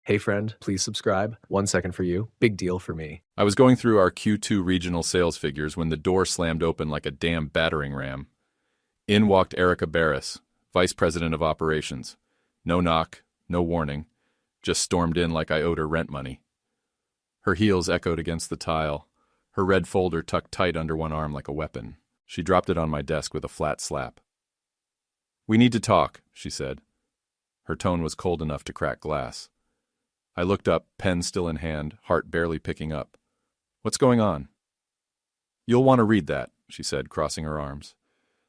Hey friend, please subscribe. 1 second for you. Big deal for me. I was going through our Q2 regional sales figures when the door slammed open like a damn battering ram. In walked Erica Barris, Vice President of Operations. No knock, no warning, just stormed in like I owed her rent money. Her heels echoed against the tile, her red folder tucked tight under one arm like a weapon. She dropped it on my desk with a flat slap. "We need to talk," she said. Her tone was cold enough to crack glass. I looked up, pen still in hand, heart barely picking up. "What's going on?" "You'll want to read that," she said, crossing her arms.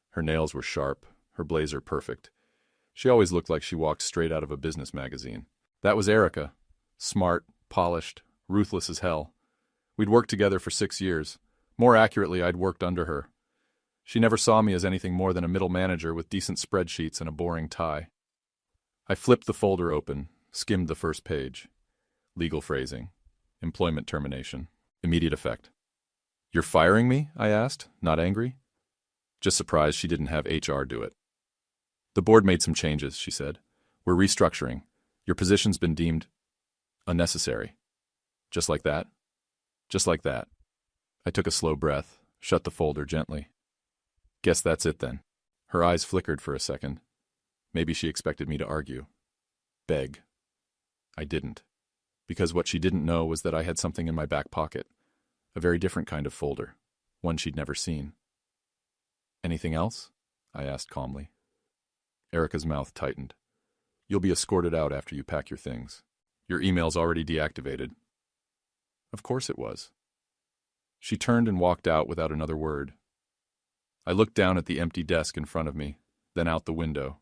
Her nails were sharp, her blazer perfect. She always looked like she walked straight out of a business magazine. That was Erica. Smart, polished, ruthless as hell. We'd worked together for 6 years. More accurately, I'd worked under her. She never saw me as anything more than a middle manager with decent spreadsheets and a boring tie. I flipped the folder open, skimmed the first page. Legal phrasing. Employment termination. Immediate effect. "You're firing me?" I asked, not angry. Just surprised she didn't have HR do it. "The board made some changes," she said. "We're restructuring. Your position's been deemed unnecessary." Just like that? Just like that. I took a slow breath, shut the folder gently. "Guess that's it then." Her eyes flickered for a second. Maybe she expected me to argue. Beg. I didn't. Because what she didn't know was that I had something in my back pocket. A very different kind of folder. One she'd never seen. "Anything else?" I asked calmly. Erica's mouth tightened. "You'll be escorted out after you pack your things. Your email's already deactivated." Of course it was. She turned and walked out without another word. I looked down at the empty desk in front of me, then out the window.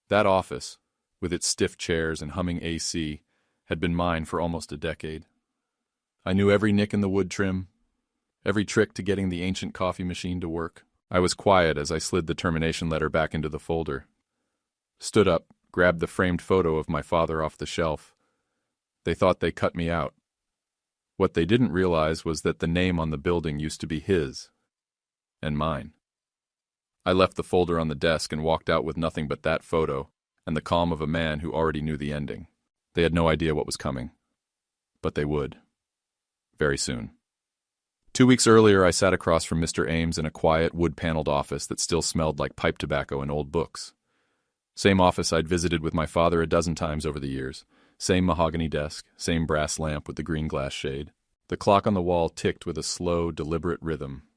That office, with its stiff chairs and humming AC, had been mine for almost a decade. I knew every nick in the wood trim, every trick to getting the ancient coffee machine to work. I was quiet as I slid the termination letter back into the folder. Stood up, grabbed the framed photo of my father off the shelf. They thought they cut me out. What they didn't realize was that the name on the building used to be his, and mine. I left the folder on the desk and walked out with nothing but that photo and the calm of a man who already knew the ending. They had no idea what was coming. But they would. Very soon. 2 weeks earlier, I sat across from Mr. Ames in a quiet, wood-paneled office that still smelled like pipe tobacco and old books. Same office I'd visited with my father a dozen times over the years. Same mahogany desk, same brass lamp with the green glass shade. The clock on the wall ticked with a slow, deliberate rhythm.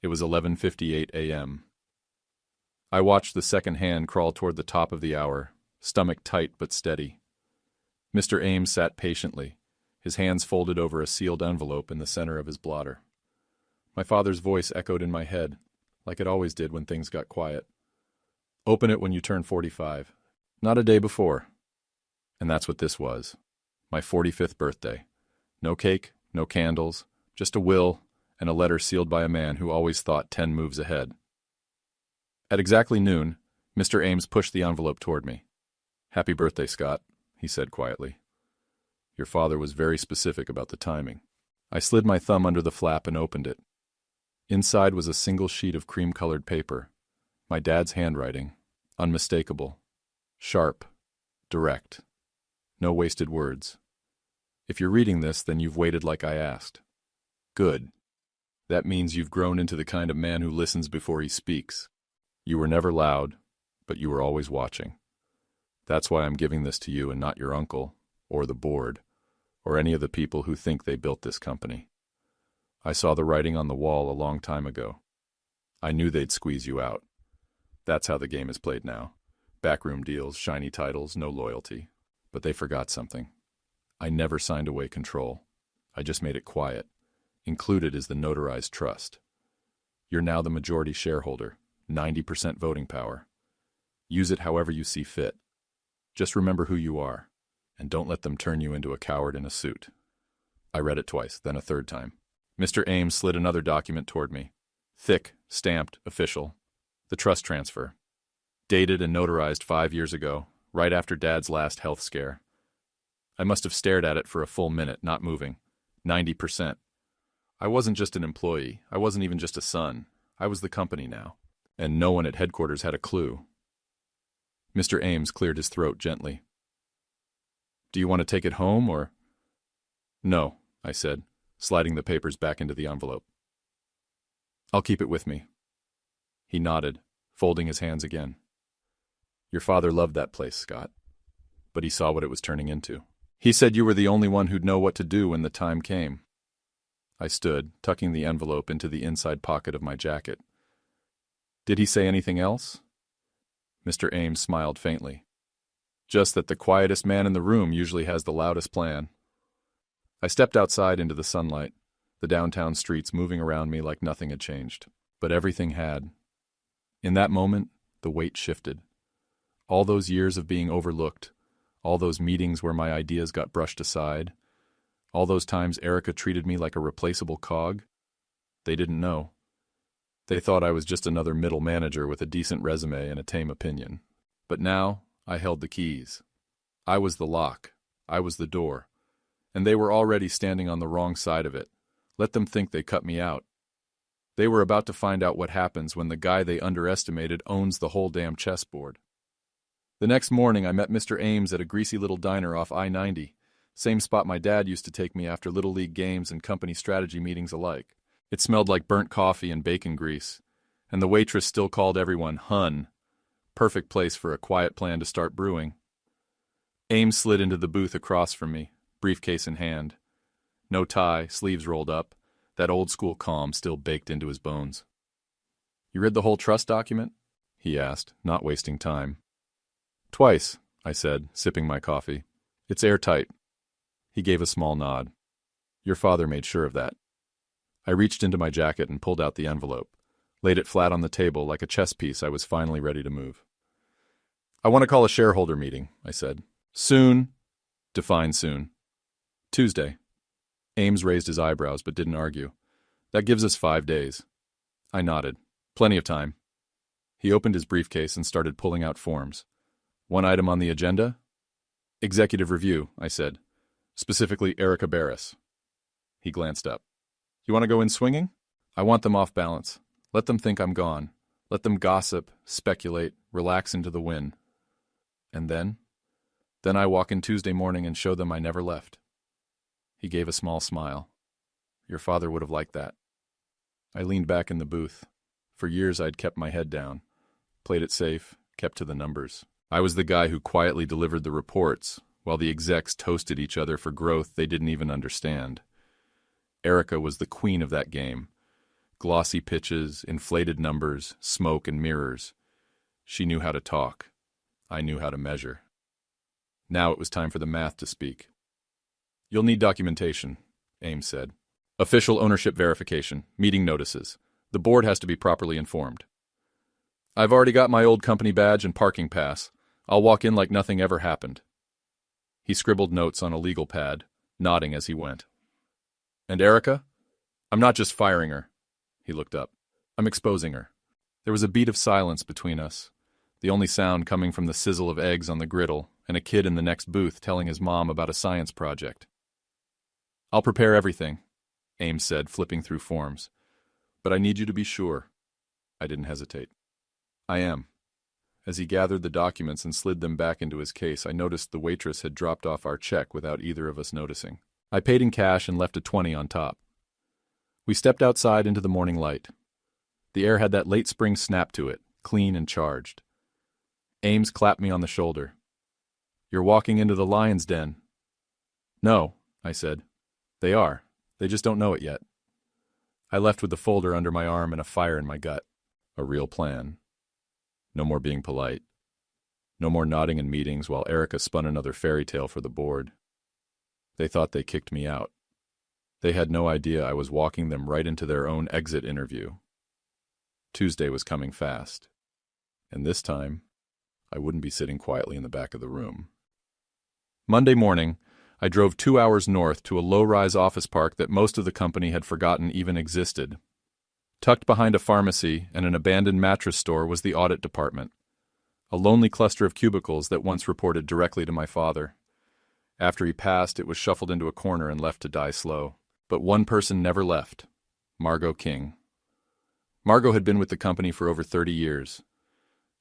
It was 11:58 a.m. I watched the second hand crawl toward the top of the hour, stomach tight but steady. Mr. Ames sat patiently, his hands folded over a sealed envelope in the center of his blotter. My father's voice echoed in my head, like it always did when things got quiet. "Open it when you turn 45, not a day before." And that's what this was. My 45th birthday. No cake, no candles, just a will and a letter sealed by a man who always thought 10 moves ahead. At exactly noon, Mr. Ames pushed the envelope toward me. "Happy birthday, Scott," he said quietly. "Your father was very specific about the timing." I slid my thumb under the flap and opened it. Inside was a single sheet of cream-colored paper. My dad's handwriting. Unmistakable. Sharp. Direct. No wasted words. "If you're reading this, then you've waited like I asked." Good. That means you've grown into the kind of man who listens before he speaks. You were never loud, but you were always watching. That's why I'm giving this to you and not your uncle, or the board, or any of the people who think they built this company. I saw the writing on the wall a long time ago. I knew they'd squeeze you out. That's how the game is played now. Backroom deals, shiny titles, no loyalty. But they forgot something. I never signed away control. I just made it quiet. Included is the notarized trust. You're now the majority shareholder, 90% voting power. Use it however you see fit. Just remember who you are, and don't let them turn you into a coward in a suit. I read it twice, then a third time. Mr. Ames slid another document toward me. Thick, stamped, official. The trust transfer. Dated and notarized 5 years ago, right after Dad's last health scare. I must have stared at it for a full minute, not moving. 90%. I wasn't just an employee. I wasn't even just a son. I was the company now. And no one at headquarters had a clue. Mr. Ames cleared his throat gently. Do you want to take it home, or? No, I said, sliding the papers back into the envelope. I'll keep it with me. He nodded, folding his hands again. Your father loved that place, Scott, but he saw what it was turning into. He said you were the only one who'd know what to do when the time came. I stood, tucking the envelope into the inside pocket of my jacket. Did he say anything else? Mr. Ames smiled faintly. Just that the quietest man in the room usually has the loudest plan. I stepped outside into the sunlight, the downtown streets moving around me like nothing had changed. But everything had. In that moment, the weight shifted. All those years of being overlooked, all those meetings where my ideas got brushed aside, all those times Erica treated me like a replaceable cog, they didn't know. They thought I was just another middle manager with a decent resume and a tame opinion. But now, I held the keys. I was the lock. I was the door. And they were already standing on the wrong side of it. Let them think they cut me out. They were about to find out what happens when the guy they underestimated owns the whole damn chessboard. The next morning, I met Mr. Ames at a greasy little diner off I-90, same spot my dad used to take me after Little League games and company strategy meetings alike. It smelled like burnt coffee and bacon grease, and the waitress still called everyone Hun. Perfect place for a quiet plan to start brewing. Ames slid into the booth across from me, briefcase in hand. No tie, sleeves rolled up, that old-school calm still baked into his bones. You read the whole trust document? He asked, not wasting time. Twice, I said, sipping my coffee. It's airtight. He gave a small nod. Your father made sure of that. I reached into my jacket and pulled out the envelope, laid it flat on the table like a chess piece I was finally ready to move. I want to call a shareholder meeting, I said. Soon? Define soon. Tuesday. Ames raised his eyebrows but didn't argue. That gives us 5 days. I nodded. Plenty of time. He opened his briefcase and started pulling out forms. One item on the agenda? Executive review, I said. Specifically Erica Barris. He glanced up. You want to go in swinging? I want them off balance. Let them think I'm gone. Let them gossip, speculate, relax into the win. And then? Then I walk in Tuesday morning and show them I never left. He gave a small smile. Your father would have liked that. I leaned back in the booth. For years I'd kept my head down, played it safe, kept to the numbers. I was the guy who quietly delivered the reports, while the execs toasted each other for growth they didn't even understand. Erica was the queen of that game. Glossy pitches, inflated numbers, smoke and mirrors. She knew how to talk. I knew how to measure. Now it was time for the math to speak. You'll need documentation, Ames said. Official ownership verification, meeting notices. The board has to be properly informed. I've already got my old company badge and parking pass. I'll walk in like nothing ever happened. He scribbled notes on a legal pad, nodding as he went. And Erica? I'm not just firing her. He looked up. I'm exposing her. There was a beat of silence between us, the only sound coming from the sizzle of eggs on the griddle and a kid in the next booth telling his mom about a science project. I'll prepare everything, Ames said, flipping through forms. But I need you to be sure. I didn't hesitate. I am. As he gathered the documents and slid them back into his case, I noticed the waitress had dropped off our check without either of us noticing. I paid in cash and left a 20 on top. We stepped outside into the morning light. The air had that late spring snap to it, clean and charged. Ames clapped me on the shoulder. You're walking into the lion's den. No, I said. They are. They just don't know it yet. I left with the folder under my arm and a fire in my gut. A real plan. No more being polite. No more nodding in meetings while Erica spun another fairy tale for the board. They thought they kicked me out. They had no idea I was walking them right into their own exit interview. Tuesday was coming fast. And this time, I wouldn't be sitting quietly in the back of the room. Monday morning, I drove 2 hours north to a low-rise office park that most of the company had forgotten even existed. Tucked behind a pharmacy and an abandoned mattress store was the audit department, a lonely cluster of cubicles that once reported directly to my father. After he passed, it was shuffled into a corner and left to die slow. But one person never left, Margot King. Margot had been with the company for over 30 years.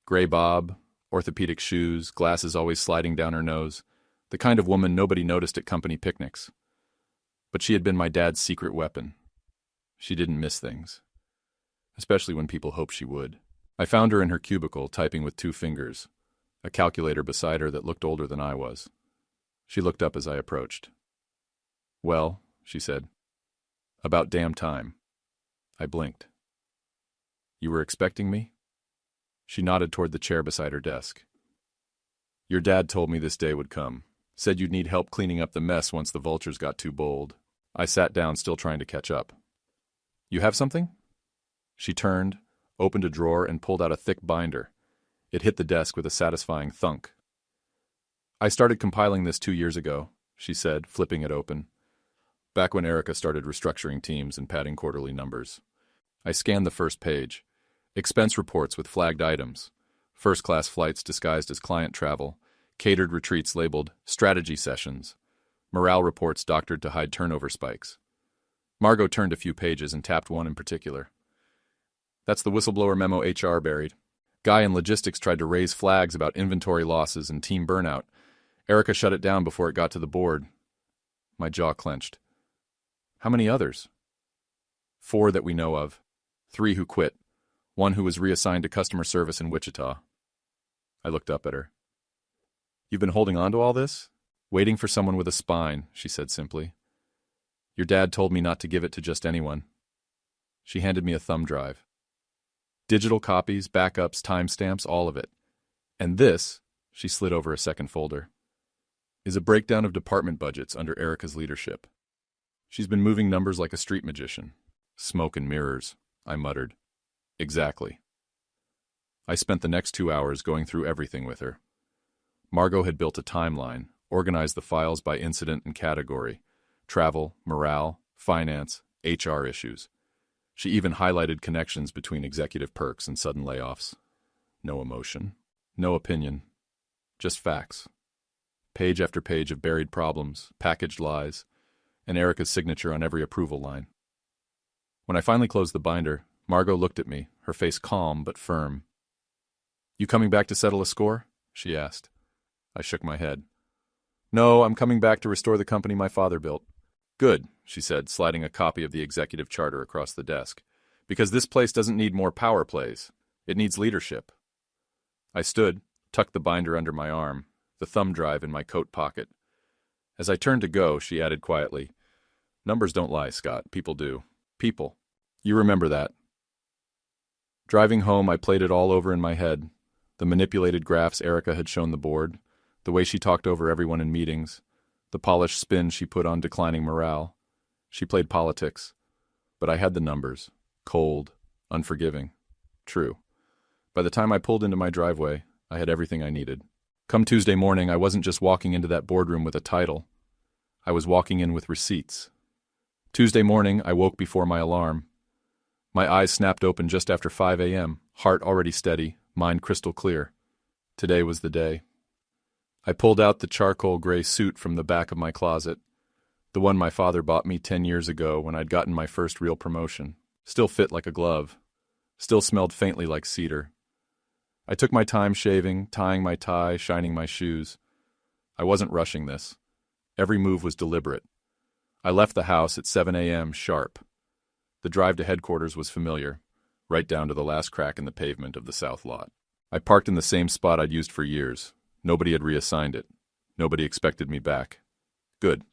Gray bob, orthopedic shoes, glasses always sliding down her nose, The kind of woman nobody noticed at company picnics. But she had been my dad's secret weapon. She didn't miss things, especially when people hoped she would. I found her in her cubicle, typing with 2 fingers, a calculator beside her that looked older than I was. She looked up as I approached. "Well," she said. "About damn time." I blinked. "You were expecting me?" She nodded toward the chair beside her desk. "Your dad told me this day would come. Said you'd need help cleaning up the mess once the vultures got too bold." I sat down, still trying to catch up. "You have something?" She turned, opened a drawer, and pulled out a thick binder. It hit the desk with a satisfying thunk. "I started compiling this 2 years ago," she said, flipping it open. Back when Erica started restructuring teams and padding quarterly numbers. I scanned the first page. Expense reports with flagged items. First-class flights disguised as client travel. Catered retreats labeled strategy sessions. Morale reports doctored to hide turnover spikes. Margot turned a few pages and tapped one in particular. "That's the whistleblower memo HR buried. Guy in logistics tried to raise flags about inventory losses and team burnout. Erica shut it down before it got to the board." My jaw clenched. "How many others?" "4 that we know of. 3 who quit. 1 who was reassigned to customer service in Wichita." I looked up at her. "You've been holding on to all this?" "Waiting for someone with a spine," she said simply. "Your dad told me not to give it to just anyone." She handed me a thumb drive. Digital copies, backups, timestamps, all of it. "And this," she slid over a second folder, "is a breakdown of department budgets under Erica's leadership. She's been moving numbers like a street magician." "Smoke and mirrors," I muttered. "Exactly." I spent the next 2 hours going through everything with her. Margot had built a timeline, organized the files by incident and category: travel, morale, finance, HR issues. She even highlighted connections between executive perks and sudden layoffs. No emotion, no opinion, just facts. Page after page of buried problems, packaged lies, and Erica's signature on every approval line. When I finally closed the binder, Margot looked at me, her face calm but firm. "You coming back to settle a score?" she asked. I shook my head. "No, I'm coming back to restore the company my father built." "Good," she said, sliding a copy of the executive charter across the desk. "Because this place doesn't need more power plays. It needs leadership." I stood, tucked the binder under my arm, the thumb drive in my coat pocket. As I turned to go, she added quietly, "Numbers don't lie, Scott. People do. People. You remember that." Driving home, I played it all over in my head. The manipulated graphs Erica had shown the board, the way she talked over everyone in meetings, the polished spin she put on declining morale. She played politics. But I had the numbers. Cold. Unforgiving. True. By the time I pulled into my driveway, I had everything I needed. Come Tuesday morning, I wasn't just walking into that boardroom with a title. I was walking in with receipts. Tuesday morning, I woke before my alarm. My eyes snapped open just after 5 a.m., heart already steady, mind crystal clear. Today was the day. I pulled out the charcoal gray suit from the back of my closet, the one my father bought me 10 years ago when I'd gotten my first real promotion. Still fit like a glove. Still smelled faintly like cedar. I took my time shaving, tying my tie, shining my shoes. I wasn't rushing this. Every move was deliberate. I left the house at 7 a.m. sharp. The drive to headquarters was familiar, right down to the last crack in the pavement of the south lot. I parked in the same spot I'd used for years. Nobody had reassigned it. Nobody expected me back. Good.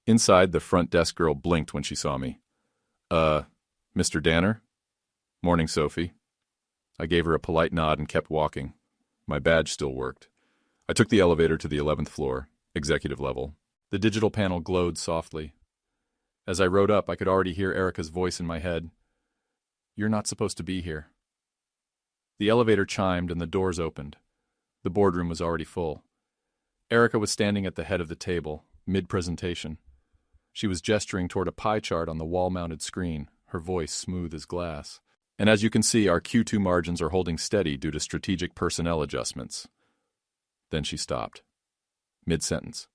Inside, the front desk girl blinked when she saw me. Mr. Danner?" "Morning, Sophie." I gave her a polite nod and kept walking. My badge still worked. I took the elevator to the 11th floor, executive level. The digital panel glowed softly. As I rode up, I could already hear Erica's voice in my head. "You're not supposed to be here." The elevator chimed and the doors opened. The boardroom was already full. Erica was standing at the head of the table, mid-presentation. She was gesturing toward a pie chart on the wall-mounted screen, her voice smooth as glass. "And as you can see, our Q2 margins are holding steady due to strategic personnel adjustments." Then she stopped. Mid-sentence.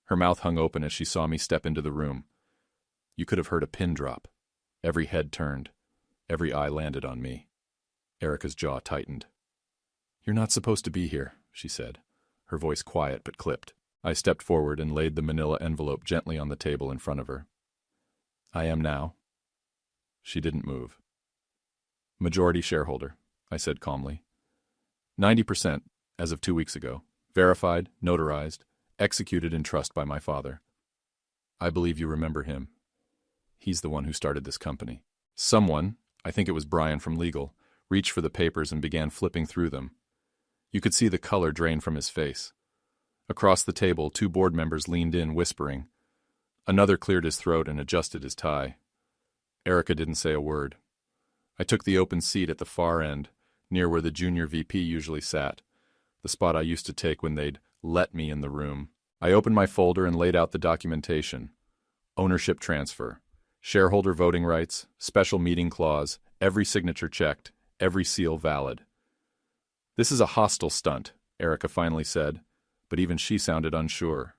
Her mouth hung open as she saw me step into the room. You could have heard a pin drop. Every head turned. Every eye landed on me. Erica's jaw tightened. "You're not supposed to be here," she said, her voice quiet but clipped. I stepped forward and laid the manila envelope gently on the table in front of her. I am now. She didn't move. Majority shareholder, I said calmly. 90%, as of 2 weeks ago. Verified, notarized, executed in trust by my father. I believe you remember him. He's the one who started this company. Someone, I think it was Brian from legal, reached for the papers and began flipping through them. You could see the color drain from his face. Across the table, 2 board members leaned in, whispering. Another cleared his throat and adjusted his tie. Erica didn't say a word. I took the open seat at the far end, near where the junior VP usually sat, the spot I used to take when they'd let me in the room. I opened my folder and laid out the documentation. Ownership transfer, shareholder voting rights, special meeting clause, every signature checked, every seal valid. This is a hostile stunt, Erica finally said, but even she sounded unsure.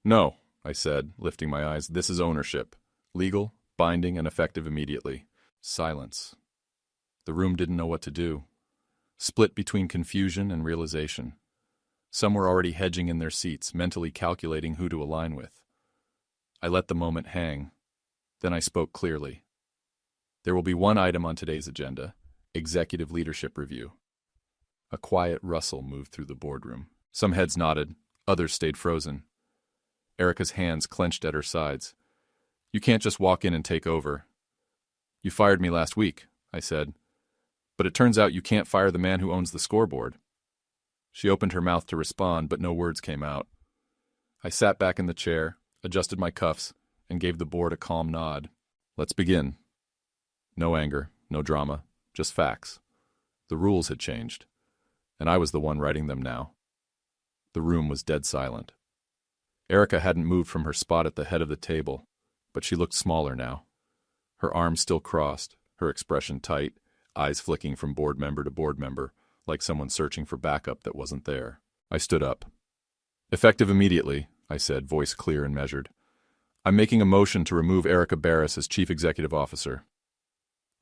No, I said, lifting my eyes, this is ownership. Legal, binding, and effective immediately. Silence. The room didn't know what to do. Split between confusion and realization. Some were already hedging in their seats, mentally calculating who to align with. I let the moment hang. Then I spoke clearly. There will be one item on today's agenda, executive leadership review. A quiet rustle moved through the boardroom. Some heads nodded, others stayed frozen. Erica's hands clenched at her sides. You can't just walk in and take over. You fired me last week, I said. But it turns out you can't fire the man who owns the scoreboard. She opened her mouth to respond, but no words came out. I sat back in the chair, adjusted my cuffs, and gave the board a calm nod. Let's begin. No anger, no drama, just facts. The rules had changed, and I was the one writing them now. The room was dead silent. Erica hadn't moved from her spot at the head of the table, but she looked smaller now. Her arms still crossed, her expression tight, eyes flicking from board member to board member, like someone searching for backup that wasn't there. I stood up. Effective immediately, I said, voice clear and measured. I'm making a motion to remove Erica Barris as Chief Executive Officer.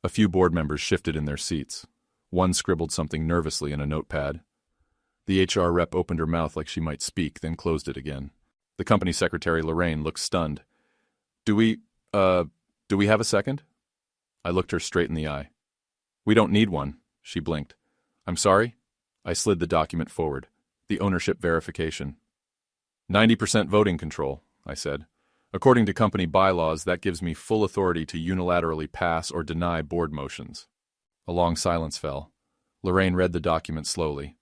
A few board members shifted in their seats. One scribbled something nervously in a notepad. The HR rep opened her mouth like she might speak, then closed it again. The company secretary, Lorraine, looked stunned. Do we have a second? I looked her straight in the eye. We don't need one, she blinked. I'm sorry? I slid the document forward. The ownership verification. 90% voting control, I said. According to company bylaws, that gives me full authority to unilaterally pass or deny board motions. A long silence fell. Lorraine read the document slowly.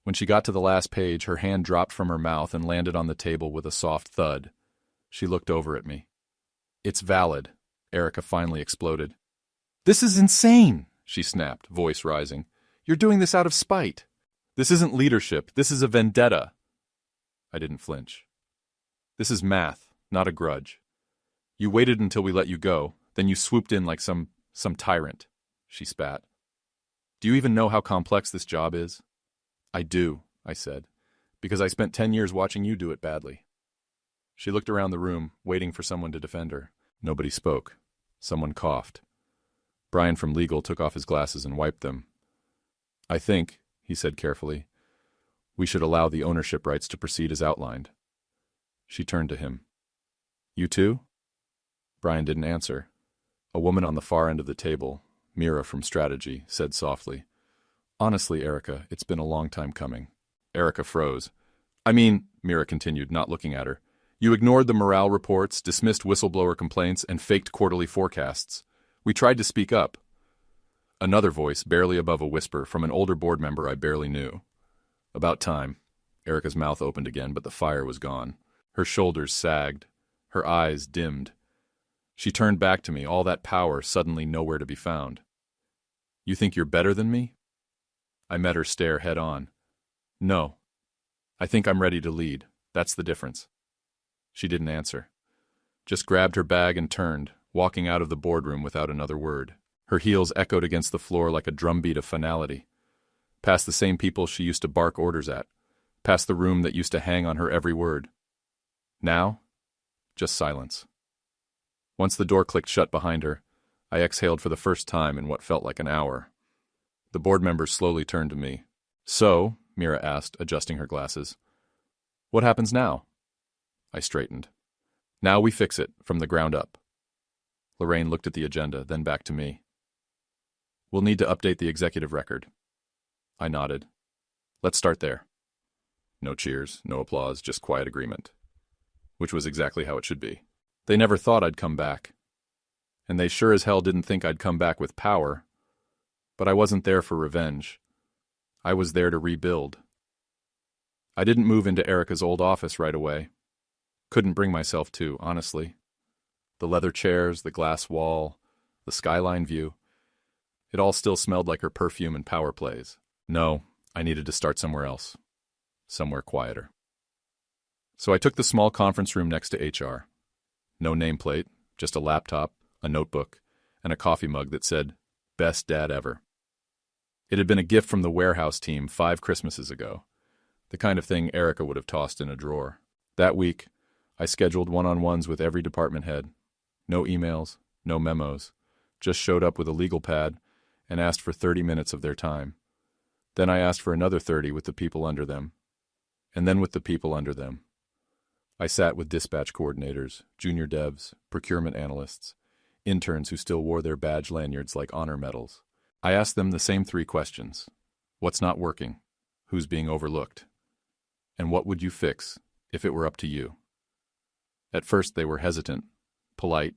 When she got to the last page, her hand dropped from her mouth and landed on the table with a soft thud. She looked over at me. It's valid, Erica finally exploded. This is insane, she snapped, voice rising. You're doing this out of spite. This isn't leadership. This is a vendetta. I didn't flinch. This is math, not a grudge. You waited until we let you go, then you swooped in like some tyrant, she spat. Do you even know how complex this job is? I do, I said, because I spent 10 years watching you do it badly. She looked around the room, waiting for someone to defend her. Nobody spoke. Someone coughed. Brian from legal took off his glasses and wiped them. I think, he said carefully, we should allow the ownership rights to proceed as outlined. She turned to him. You too? Brian didn't answer. A woman on the far end of the table, Mira from strategy, said softly, Honestly, Erica, it's been a long time coming. Erica froze. I mean, Mira continued, not looking at her, you ignored the morale reports, dismissed whistleblower complaints, and faked quarterly forecasts. We tried to speak up. Another voice, barely above a whisper, from an older board member I barely knew. About time. Erica's mouth opened again, but the fire was gone. Her shoulders sagged. Her eyes dimmed. She turned back to me, all that power suddenly nowhere to be found. You think you're better than me? I met her stare head on. No. I think I'm ready to lead. That's the difference. She didn't answer. Just grabbed her bag and turned, walking out of the boardroom without another word. Her heels echoed against the floor like a drumbeat of finality. Past the same people she used to bark orders at. Past the room that used to hang on her every word. Now, just silence. Once the door clicked shut behind her, I exhaled for the first time in what felt like an hour. The board members slowly turned to me. So, Mira asked, adjusting her glasses, What happens now? I straightened. Now we fix it, from the ground up. Lorraine looked at the agenda, then back to me. We'll need to update the executive record. I nodded. Let's start there. No cheers, no applause, just quiet agreement. Which was exactly how it should be. They never thought I'd come back. And they sure as hell didn't think I'd come back with power. But I wasn't there for revenge. I was there to rebuild. I didn't move into Erica's old office right away. Couldn't bring myself to, honestly. The leather chairs, the glass wall, the skyline view. It all still smelled like her perfume and power plays. No, I needed to start somewhere else. Somewhere quieter. So I took the small conference room next to HR. No nameplate, just a laptop, a notebook, and a coffee mug that said, "Best Dad Ever." It had been a gift from the warehouse team 5 Christmases ago, the kind of thing Erica would have tossed in a drawer. That week, I scheduled one-on-ones with every department head. No emails, no memos, just showed up with a legal pad and asked for 30 minutes of their time. Then I asked for another 30 with the people under them, and then with the people under them. I sat with dispatch coordinators, junior devs, procurement analysts, interns who still wore their badge lanyards like honor medals. I asked them the same 3 questions. What's not working? Who's being overlooked? And what would you fix if it were up to you? At first they were hesitant, polite,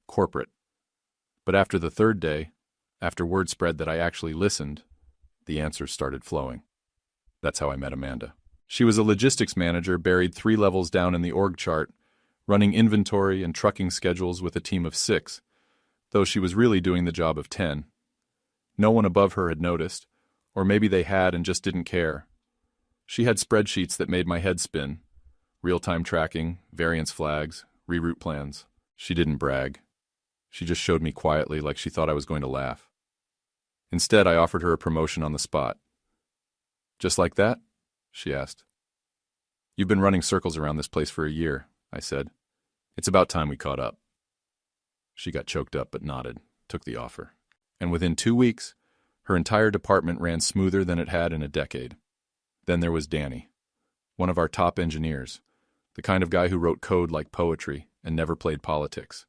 corporate. But after the 3rd day, after word spread that I actually listened, the answers started flowing. That's how I met Amanda. She was a logistics manager buried 3 levels down in the org chart, running inventory and trucking schedules with a team of 6, though she was really doing the job of 10. No one above her had noticed, or maybe they had and just didn't care. She had spreadsheets that made my head spin. Real-time tracking, variance flags, reroute plans. She didn't brag. She just showed me quietly like she thought I was going to laugh. Instead, I offered her a promotion on the spot. "Just like that?" she asked. "You've been running circles around this place for a year," I said. "It's about time we caught up." She got choked up but nodded, took the offer. And within 2 weeks, her entire department ran smoother than it had in a decade. Then there was Danny, one of our top engineers, the kind of guy who wrote code like poetry and never played politics.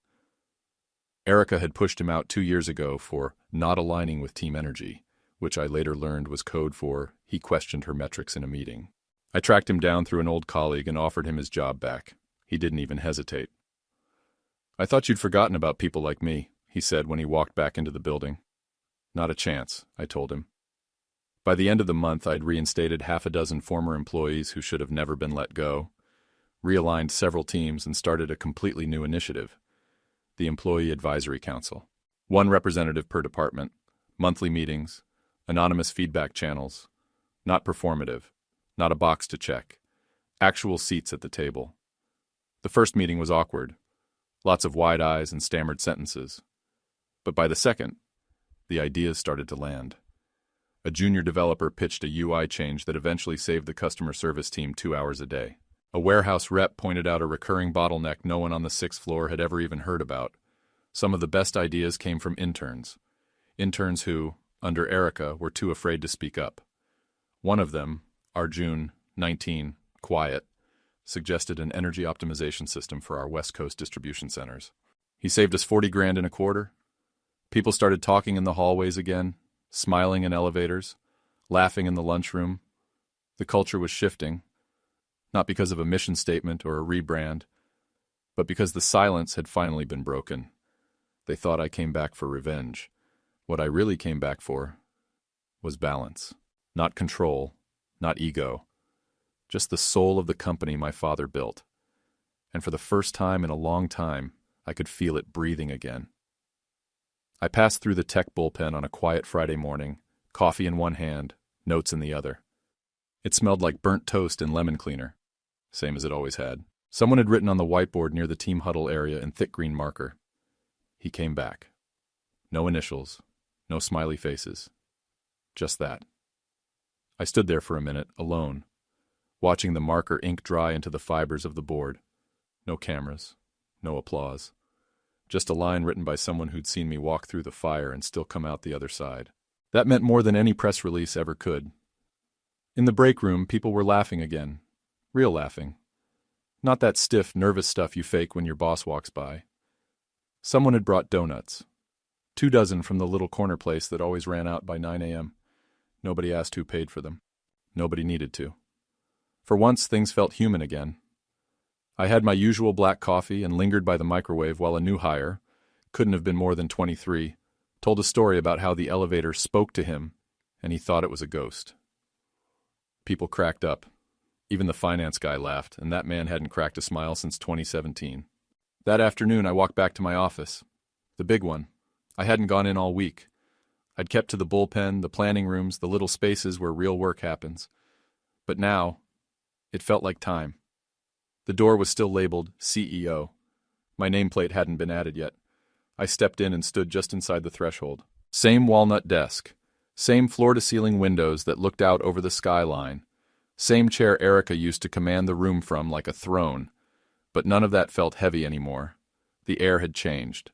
Erica had pushed him out 2 years ago for not aligning with team energy, which I later learned was code for he questioned her metrics in a meeting. I tracked him down through an old colleague and offered him his job back. He didn't even hesitate. "I thought you'd forgotten about people like me," he said when he walked back into the building. "Not a chance," I told him. By the end of the month, I'd reinstated 6 former employees who should have never been let go, realigned several teams, and started a completely new initiative, the Employee Advisory Council. 1 representative per department, monthly meetings, anonymous feedback channels, not performative, not a box to check, actual seats at the table. The first meeting was awkward, lots of wide eyes and stammered sentences. But by the second, the ideas started to land. A junior developer pitched a UI change that eventually saved the customer service team 2 hours a day. A warehouse rep pointed out a recurring bottleneck no one on the 6th floor had ever even heard about. Some of the best ideas came from interns. Interns who, under Erica, were too afraid to speak up. One of them, Arjun, 19, quiet, suggested an energy optimization system for our West Coast distribution centers. He saved us 40 grand in a quarter. People started talking in the hallways again, smiling in elevators, laughing in the lunchroom. The culture was shifting, not because of a mission statement or a rebrand, but because the silence had finally been broken. They thought I came back for revenge. What I really came back for was balance. Not control, not ego. Just the soul of the company my father built. And for the first time in a long time, I could feel it breathing again. I passed through the tech bullpen on a quiet Friday morning, coffee in one hand, notes in the other. It smelled like burnt toast and lemon cleaner, same as it always had. Someone had written on the whiteboard near the team huddle area in thick green marker. He came back. No initials, no smiley faces. Just that. I stood there for a minute, alone, watching the marker ink dry into the fibers of the board. No cameras, no applause. Just a line written by someone who'd seen me walk through the fire and still come out the other side. That meant more than any press release ever could. In the break room, people were laughing again, Real laughing. Not that stiff, nervous stuff you fake when your boss walks by. Someone had brought donuts. 24 from the little corner place that always ran out by 9 a.m. Nobody asked who paid for them. Nobody needed to. For once, things felt human again. I had my usual black coffee and lingered by the microwave while a new hire, couldn't have been more than 23, told a story about how the elevator spoke to him and he thought it was a ghost. People cracked up. Even the finance guy laughed, and that man hadn't cracked a smile since 2017. That afternoon, I walked back to my office. The big one. I hadn't gone in all week. I'd kept to the bullpen, the planning rooms, the little spaces where real work happens. But now, it felt like time. The door was still labeled CEO. My nameplate hadn't been added yet. I stepped in and stood just inside the threshold. Same walnut desk. Same floor-to-ceiling windows that looked out over the skyline. Same chair Erica used to command the room from like a throne. But none of that felt heavy anymore. The air had changed.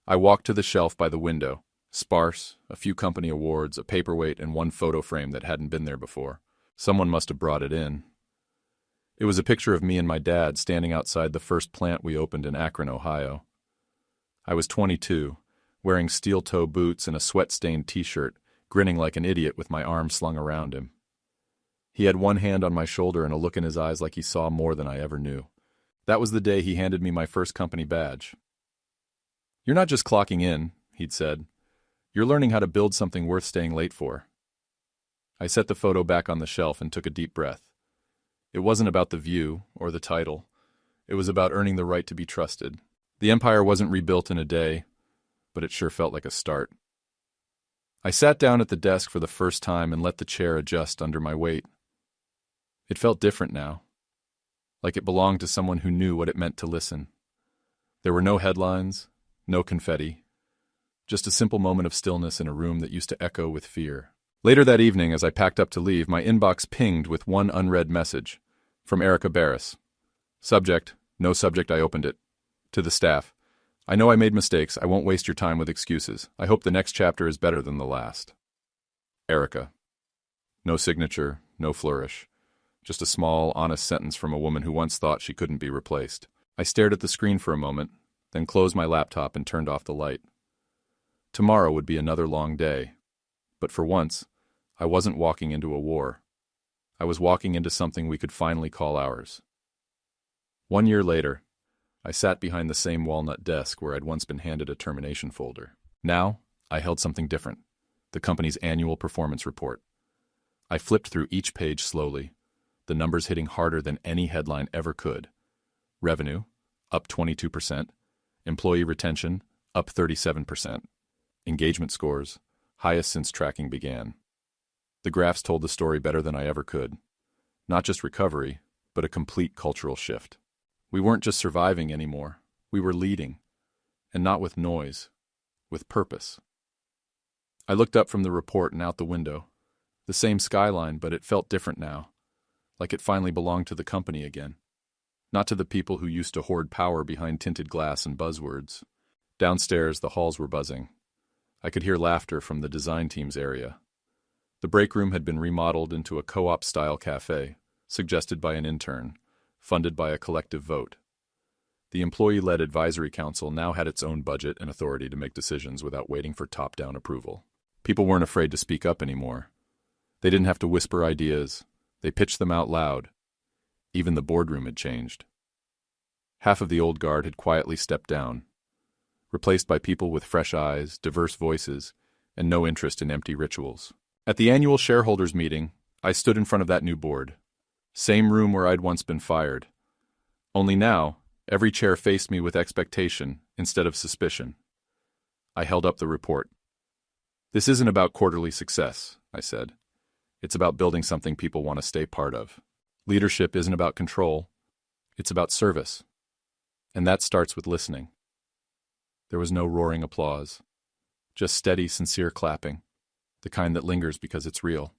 I walked to the shelf by the window. Sparse, a few company awards, a paperweight, and one photo frame that hadn't been there before. Someone must have brought it in. It was a picture of me and my dad standing outside the first plant we opened in Akron, Ohio. I was 22, wearing steel-toe boots and a sweat-stained t-shirt, grinning like an idiot with my arm slung around him. He had one hand on my shoulder and a look in his eyes like he saw more than I ever knew. That was the day he handed me my first company badge. "You're not just clocking in," he'd said. "You're learning how to build something worth staying late for." I set the photo back on the shelf and took a deep breath. It wasn't about the view or the title. It was about earning the right to be trusted. The empire wasn't rebuilt in a day, but it sure felt like a start. I sat down at the desk for the first time and let the chair adjust under my weight. It felt different now, like it belonged to someone who knew what it meant to listen. There were no headlines, no confetti, just a simple moment of stillness in a room that used to echo with fear. Later that evening, as I packed up to leave, my inbox pinged with one unread message from Erica Barris. Subject, no subject. I opened it. To the staff. "I know I made mistakes. I won't waste your time with excuses. I hope the next chapter is better than the last. Erica." No signature, no flourish. Just a small, honest sentence from a woman who once thought she couldn't be replaced. I stared at the screen for a moment, then closed my laptop and turned off the light. Tomorrow would be another long day. But for once, I wasn't walking into a war. I was walking into something we could finally call ours. 1 year later, I sat behind the same walnut desk where I'd once been handed a termination folder. Now, I held something different, the company's annual performance report. I flipped through each page slowly, the numbers hitting harder than any headline ever could. Revenue, up 22%. Employee retention, up 37%. Engagement scores, highest since tracking began. The graphs told the story better than I ever could. Not just recovery, but a complete cultural shift. We weren't just surviving anymore. We were leading. And not with noise, with purpose. I looked up from the report and out the window. The same skyline, but it felt different now. Like it finally belonged to the company again. Not to the people who used to hoard power behind tinted glass and buzzwords. Downstairs, the halls were buzzing. I could hear laughter from the design team's area. The break room had been remodeled into a co-op-style cafe, suggested by an intern, funded by a collective vote. The employee-led advisory council now had its own budget and authority to make decisions without waiting for top-down approval. People weren't afraid to speak up anymore. They didn't have to whisper ideas. They pitched them out loud. Even the boardroom had changed. Half of the old guard had quietly stepped down, replaced by people with fresh eyes, diverse voices, and no interest in empty rituals. At the annual shareholders meeting, I stood in front of that new board. Same room where I'd once been fired. Only now, every chair faced me with expectation instead of suspicion. I held up the report. "This isn't about quarterly success," I said. "It's about building something people want to stay part of. Leadership isn't about control. It's about service. And that starts with listening." There was no roaring applause. Just steady, sincere clapping. The kind that lingers because it's real.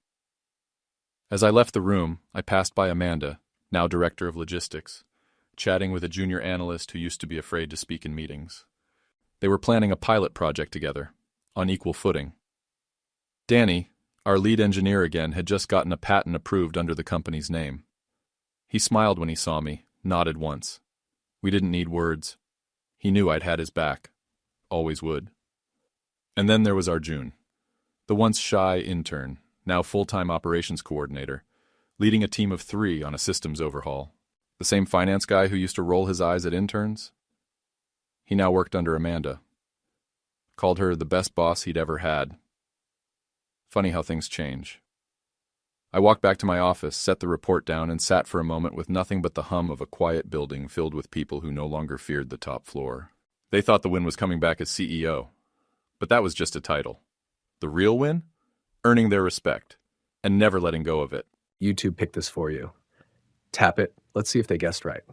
As I left the room, I passed by Amanda, now director of logistics, chatting with a junior analyst who used to be afraid to speak in meetings. They were planning a pilot project together, on equal footing. Danny, our lead engineer again, had just gotten a patent approved under the company's name. He smiled when he saw me, nodded once. We didn't need words. He knew I'd had his back. Always would. And then there was Arjun, the once shy intern, now full-time operations coordinator, leading a team of 3 on a systems overhaul. The same finance guy who used to roll his eyes at interns? He now worked under Amanda. Called her the best boss he'd ever had. Funny how things change. I walked back to my office, set the report down, and sat for a moment with nothing but the hum of a quiet building filled with people who no longer feared the top floor. They thought the win was coming back as CEO. But that was just a title. The real win? Earning their respect, and never letting go of it. YouTube picked this for you. Tap it. Let's see if they guessed right.